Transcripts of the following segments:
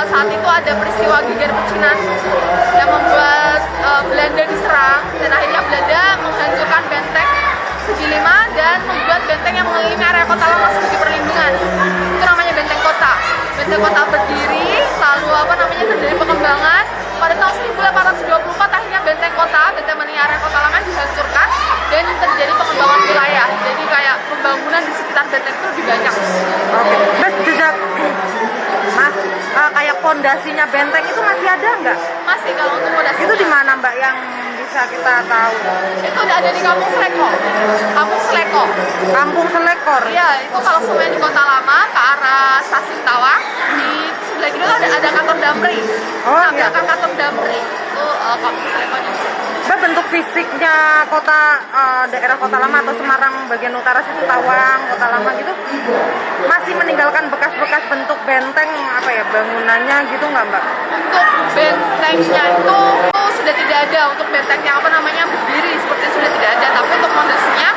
saat itu ada peristiwa geger pecinan yang membuat Belanda diserang, dan akhirnya Belanda menghancurkan benteng Segi Lima dan membuat benteng yang mengelilingi area kota lama sebagai perlindungan. Itu namanya benteng kota. Benteng kota berdiri, lalu terjadi pengembangan. Pada tahun 1824 akhirnya benteng mengelilingi area kota lama dihancurkan dan terjadi pengembangan wilayah. Jadi kayak pembangunan di sekitar benteng itu lebih banyak. Oke. Mas jejak Mas, kayak pondasinya benteng itu masih ada nggak? Masih kalau untuk fondasinya. Itu di mana Mbak yang bisa kita tahu? Itu udah ada di Kampung Seleko. Kampung Seleko. Kampung Selekor. Iya, itu kalau semuanya di Kota Lama ke arah Stasiun Tawang, di sebelah kiri ada kantor Damri. Oh, nah, iya. belakang kantor Damri itu Kampung Selekonya. Mbak, bentuk fisiknya daerah Kota Lama atau Semarang bagian utara situ Tawang, Kota Lama gitu masih meninggalkan bekas-bekas bentuk benteng bangunannya gitu nggak Mbak? Untuk bentengnya itu sudah tidak ada, untuk bentengnya berdiri seperti sudah tidak ada, tapi untuk fondasinya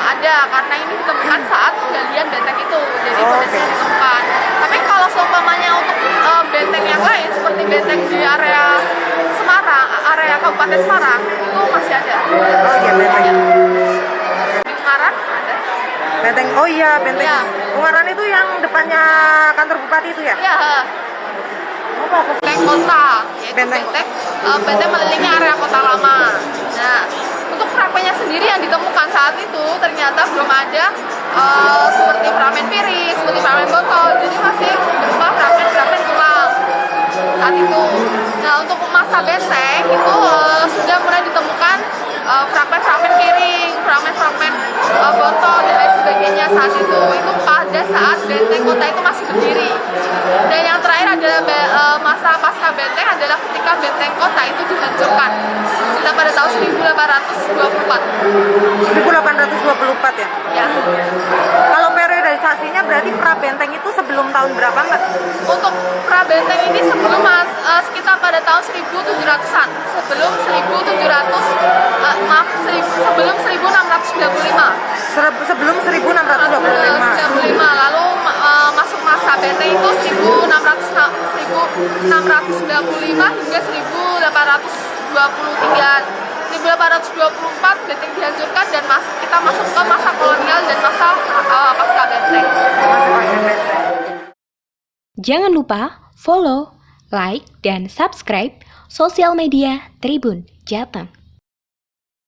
ada karena ini ditemukan saat penggalian benteng itu, jadi fondasinya ditemukan. Tapi kalau seumpamanya untuk benteng yang lain seperti benteng di area Semarang, area Kabupaten Semarang itu masih ada. Oh iya, benteng. Di Ungaran ada. Benteng, benteng. Ya. Ungaran itu yang depannya kantor bupati itu ya? Iya. Benteng kota, yaitu benteng mengelilingi area kota lama. Nah, untuk fragmennya sendiri yang ditemukan saat itu ternyata belum ada seperti fragmen piring, seperti fragmen botol, jadi masih berupa fragmen tulang saat itu. Nah, untuk masa benteng itu sudah mulai ditemukan fragmen piring, fragmen botol dan lain sebagainya saat itu pada saat benteng kota itu masih berdiri. Dan yang terakhir adalah masa pasca benteng adalah ketika benteng kota itu dihancurkan sekitar pada tahun 1824. 1824 ya? Ya. Kalau periodisasinya berarti pra benteng itu sebelum tahun berapa Mbak? Untuk pra benteng ini sebelum sekitar pada tahun 1700-an, sebelum 1695. Sebelum 1625. Lalu masuk masa benteng itu 1695 hingga 1823. 1824 benteng dihancurkan dan kita masuk ke masa kolonial dan masa pasca benteng. Jangan lupa follow, like, dan subscribe sosial media Tribun Jateng.